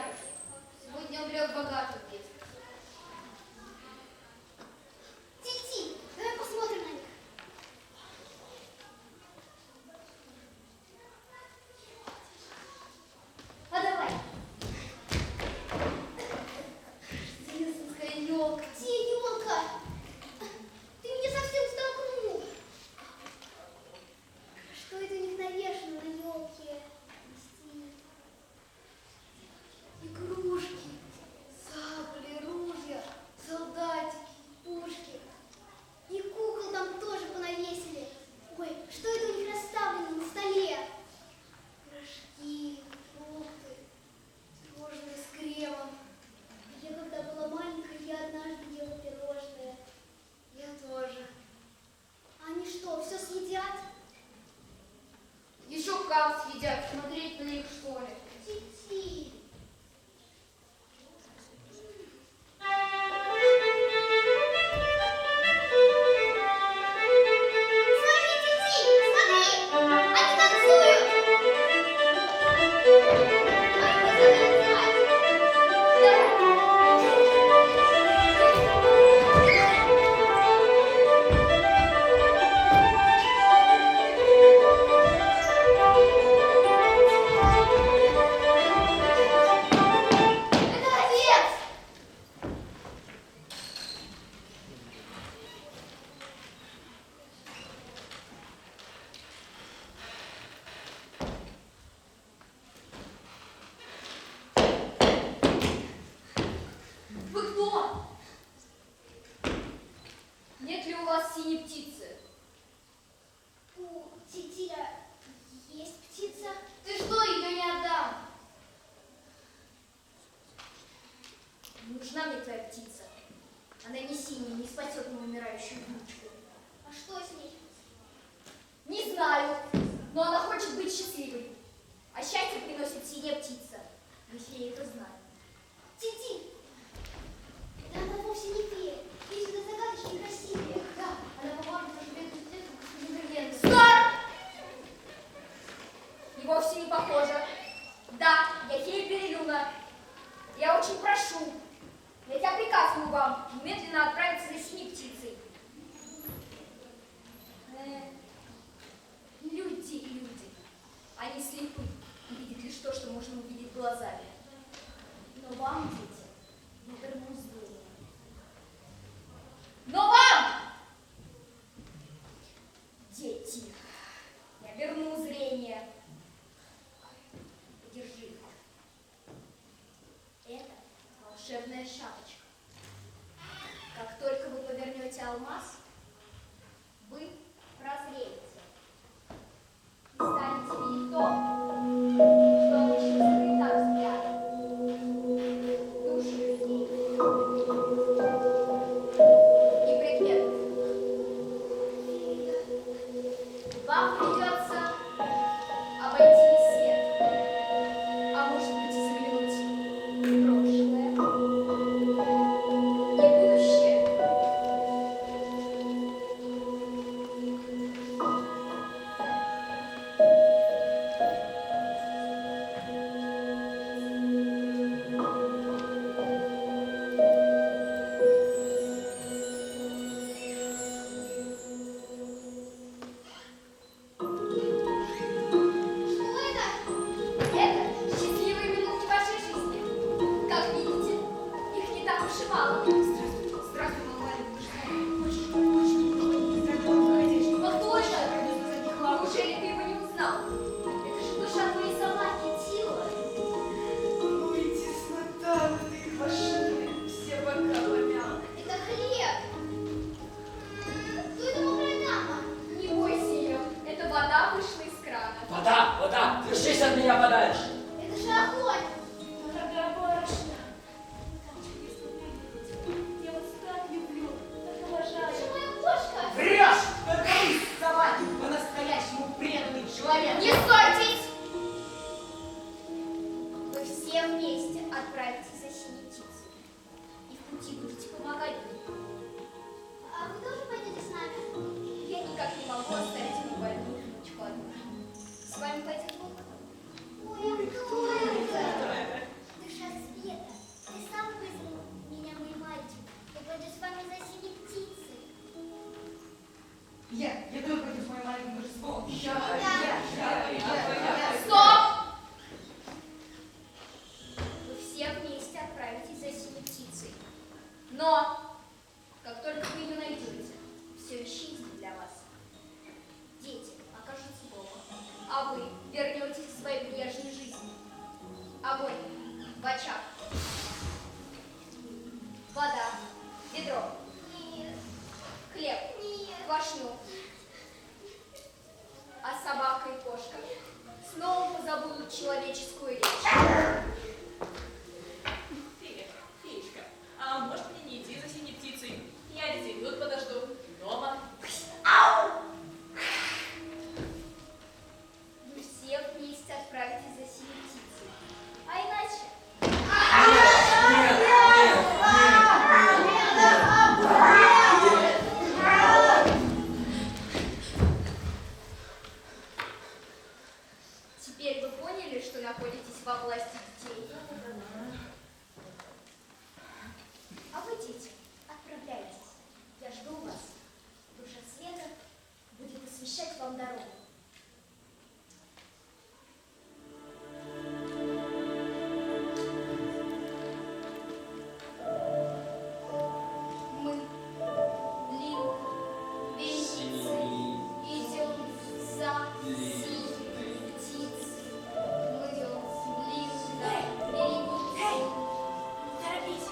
Гагарин. Сегодня умрет богатый дед. Тихо, давай посмотрим на них. А давай. Рождественская елка. Где елка? Ты меня совсем столкнул. Что это у них навешано на елке? Игрушки, сабли, ружья, солдатики, пушки. И кукол там тоже понавесили. Ой, что это у них расставлено на столе? Пирожки, фрукты, пирожные с кремом. Я когда была маленькая, я однажды ела пирожные. Я тоже. Они что, все съедят? Еще как съедят, смотреть на них что ли? Тихо. Вы кто? Нет ли у вас синей птицы? У Титиля есть птица? Ты что, ее не отдам? Нужна мне твоя птица. Она не синяя, не спасет мою умирающую внучку. А что с ней? Не знаю, но она хочет быть счастливой. А счастье приносит синяя птица, если я это знаю. Тити! Да она вовсе не фея. Птица загадочная и красивая. Да, она поможет нашу бедную птицу, господин Верный. Стоп! И вовсе не похожа. Да, я фея Перелюна. Я очень прошу. Я тебя приказываю вам немедленно отправиться за синей птицей. Люди. Они слепы и видят лишь то, что можно увидеть глазами. Но вам, дети, я верну зрение. Но вам, дети, я верну зрение. Держи. Это волшебная шапочка. Как только вы повернете алмаз, вы прозреете. И станете видеть то, что обычно скрыто от взгляда. Души людей и предметов. Вам придется обойти весь свет, а может быть и заглянуть в прошлое и будущее. Что это? Это счастливые минуты вашей жизни. Как видите, их не так уж и мало. Здравствуй, малолетний. А кто это? Неужели ты его не узнал? Это же душа твоей собаки Тила. Ну и теснота в этой машине, все бока помяла. Это хлеб. Кто это мокрая дама? Не бойся ее, эта вода вышла из крана. Вода! Держись от меня подальше! Это же огонь. Дорогая барышня, как чудесно выглядите. Я вас так люблю, так обожаю. Это же моя кошка. Врешь! Только вы, собаки, по-настоящему преданный человек! Не ссорьтесь! Вы все вместе отправитесь за синей птицей. И в пути будете помогать мне. А вы тоже пойдете с нами? Я никак не могу оставить мою больную внучку одну. С вами пойдет Бог. Ой, а кто это? Душа Но, как только вы ее найдете, все исчезнет для вас. Дети окажутся дома, а вы вернетесь к своей прежней жизни. Огонь в очаг, вода, ведро, Нет, хлеб, нет. квашню. А собака и кошка снова позабудут человеческую речь. Феечка, а может мне не идти за синей птицей? Я детей тут подожду. Дома. Вы все вместе отправитесь за синей птицей. А иначе... Теперь вы поняли, что находитесь во власти детей? А вы, дети, отправляйтесь. Я жду вас. Душа света будет освещать вам дорогу. Мы, Лин, Венеции, идем за синей птицей. Мы идем, Лин, Венеции. Не торопись.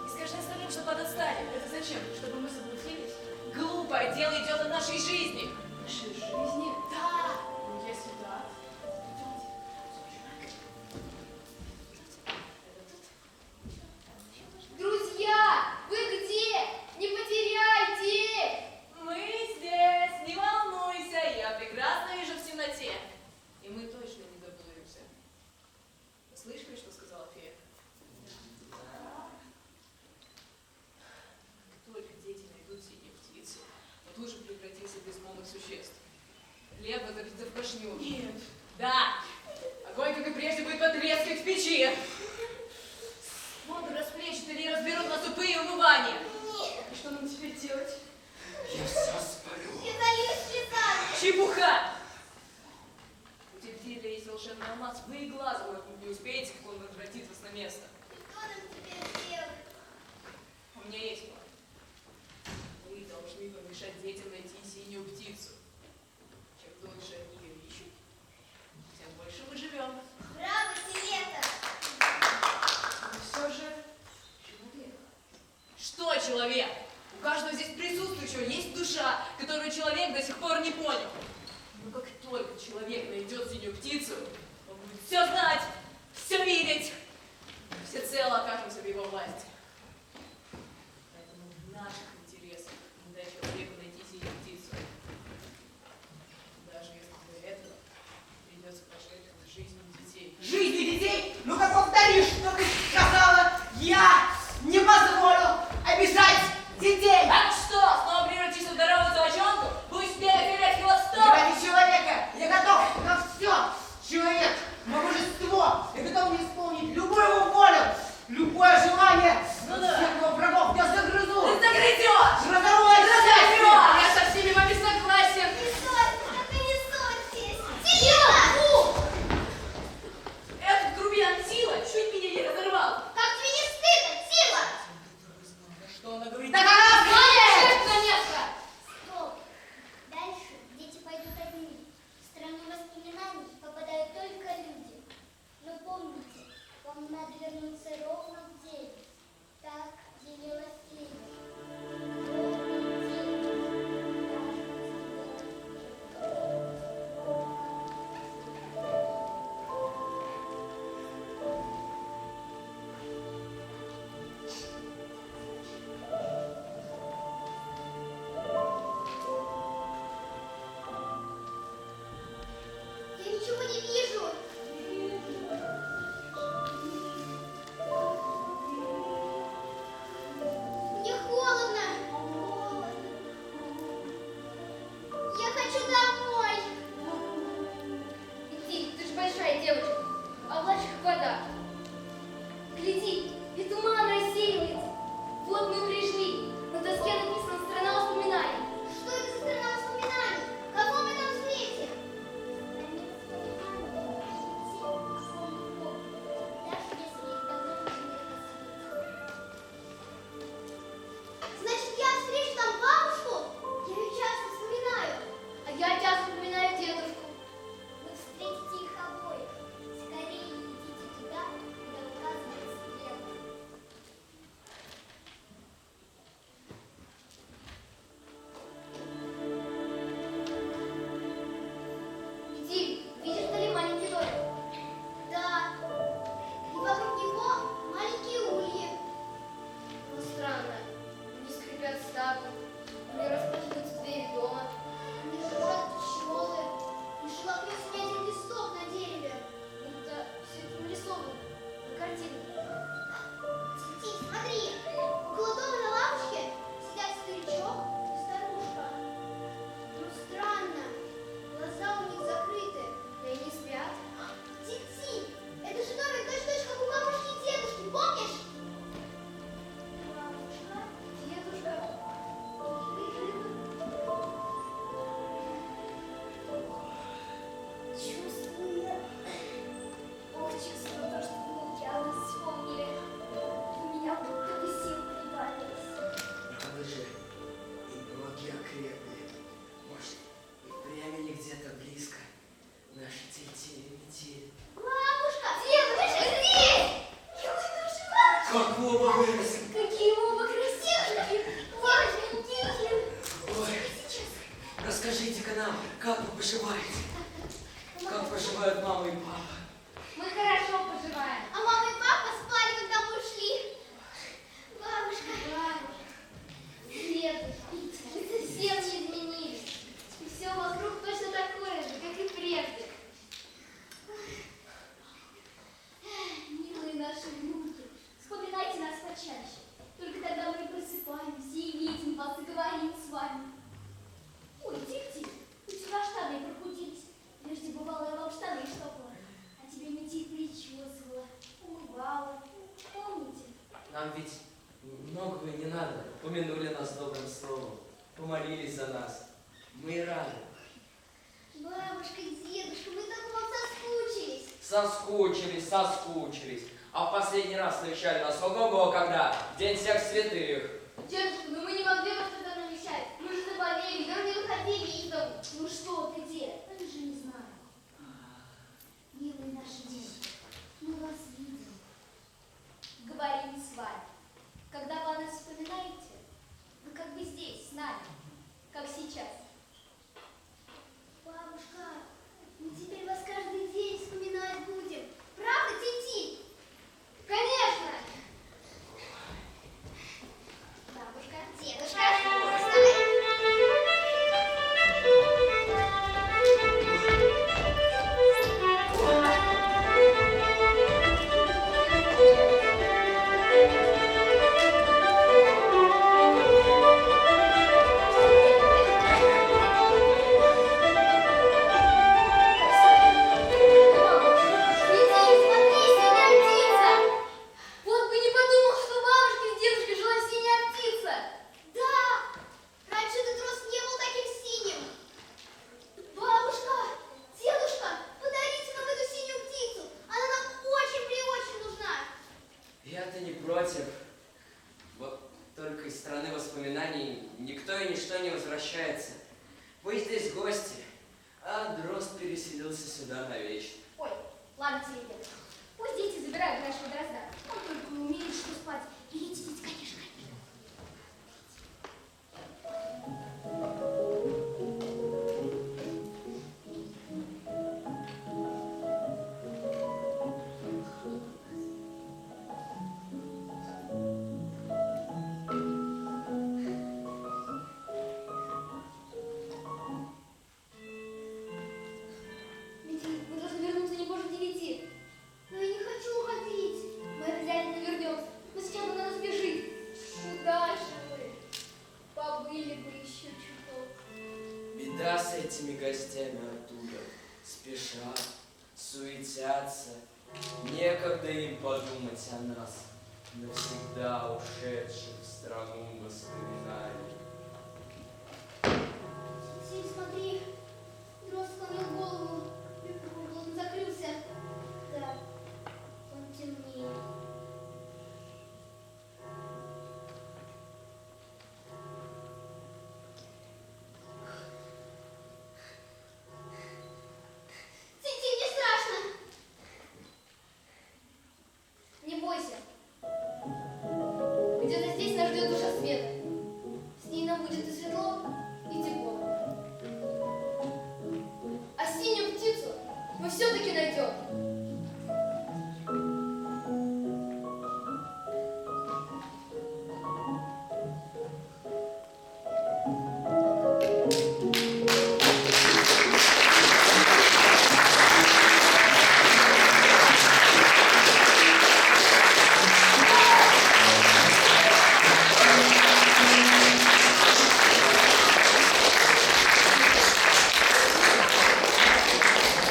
И скажи остальным, чтобы подостали. Это зачем? Чтобы мы заблудились? Глупо. Дело идет о нашей жизни. Нашей жизни? Да. Ну, если да. Друзья, вы где? Не потеряйте! Мы здесь. Не волнуйся. Я прекрасно вижу в темноте. И мы точно не заблудимся. Слышали, что сказала фея? Как только дети найдут синюю птицу, мы тут же превратимся в безмолвных существ. Хлеб возобьется в квашню. Нет. Да. Огонь, как и прежде, будет потрескивать в печи. Воду расплещут или разберут на тупые умывания. Нет. И что нам теперь делать? Я все спалю. Я залью слезами. Чепуха! У Тильтиля есть волшебный алмаз. Вы и глазом не успеете, как он возвратит вас на место. И что нам теперь делать? У меня есть план. Вы должны помешать детям найти синюю птицу. Чем дольше они ее ищут, тем больше мы живем. Браво, Тилета! Но все же человек. Что человек? У каждого здесь присутствующего есть душа, которую человек до сих пор не понял. Но как только человек найдет синюю птицу, он будет все знать, все видеть. Мы всецело окажемся в его власти. Поэтому в наших интересах не дать человеку найти синюю птицу. Даже если для этого придется пожертвовать жизнью детей. Жизни детей? Ну-ка повтори, что ты сказала. Я не позволю обижать детей. Так что, снова превратишься в здоровую собачонку? Пусть тебе вилять хвостом! Ради человека я готов на все. Человек, на божество. Я готов не исполнить любую его волю, любое желание. Ну да. Всех его врагов я загрызу. Ты загрызешь! Разорву их счастье. Я со всеми вами согласен! Не ссорьтесь, только не ссорьтесь! Тилета! Этот грубиян Тила чуть меня не разорвал! Как тебе не стыдно, Тила? Что она говорит? Так она знает. На место! Стоп! Дальше дети пойдут одни. В страну воспоминаний попадают только люди. Но помните, вам надо вернуться ровно в 9. Как Вова вырос. Какие оба красивые, важненькие. Ой, расскажите-ка нам, как вы поживаете? Как поживают мама и папа? Мы хорошо поживаем. А мама и папа спали, когда мы ушли. Бабушка, Дедушка, вы совсем не изменились. И все вокруг точно такое же, как и прежде. милые наши внуки, вспоминайте нас почаще. Только тогда мы просыпаемся и видим вас и говорим с вами. Ой, тихо-тихо, у тебя штаны прокрутились. Прежде бывало, я вам штаны штопала, а тебе метель причесывала, умывала. Помните? Нам ведь многого и не надо. Помянули нас добрым словом, помолились за нас. Мы рады. Бабушка, дедушка, мы так вам соскучились. Соскучились. А в последний раз навещали нас ого-го, когда? В День всех святых. Дедушка, ну мы не могли вас тогда навещать. Мы же заболели, даже не выходили из дому. Ну что ты, дед? Они же не знают. Милые наши дети, мы вас видим. Говорим с вами. Когда вы о нас вспоминаете, вы как бы здесь, с нами, как сейчас. Бабушка, мы теперь вас каждый день вспоминать будем. Правда, Тинтин? Конечно! Бабушка, дедушка, вставай. Иди, смотри, синяя птица! Вот бы не подумал, что у бабушки с дедушкой жила синяя птица! Да! Раньше этот рост не был таким синим. Бабушка, дедушка, подарите нам эту синюю птицу. Она нам очень-преочень нужна. Я-то не против. Вот только из страны воспоминаний никто и ничто не возвращается. Вы здесь гости, а дрозд переселился сюда навечно. Ой, ладно тебе, дедушка. Пусть дети забирают нашего дрозда. Он только и умеет что спать. Берите, ведь, конечно. Ведь вы должны вернуться не позже 9. Но я не хочу уходить. Мы обязательно вернемся. Но сейчас надо нас бежит. Куда же вы? Побыли бы еще чуток. Беда с этими гостями оттуда. Спешат, суетятся. Некогда им подумать о нас, навсегда ушедших в страну воспоминаний. Тинтин, смотри. Дрозд склонил голову. Он закрылся. Да, он темнеет. Тинтин, не страшно. Не бойся. Где-то здесь нас ждет душа света. С ней нам будет и светло,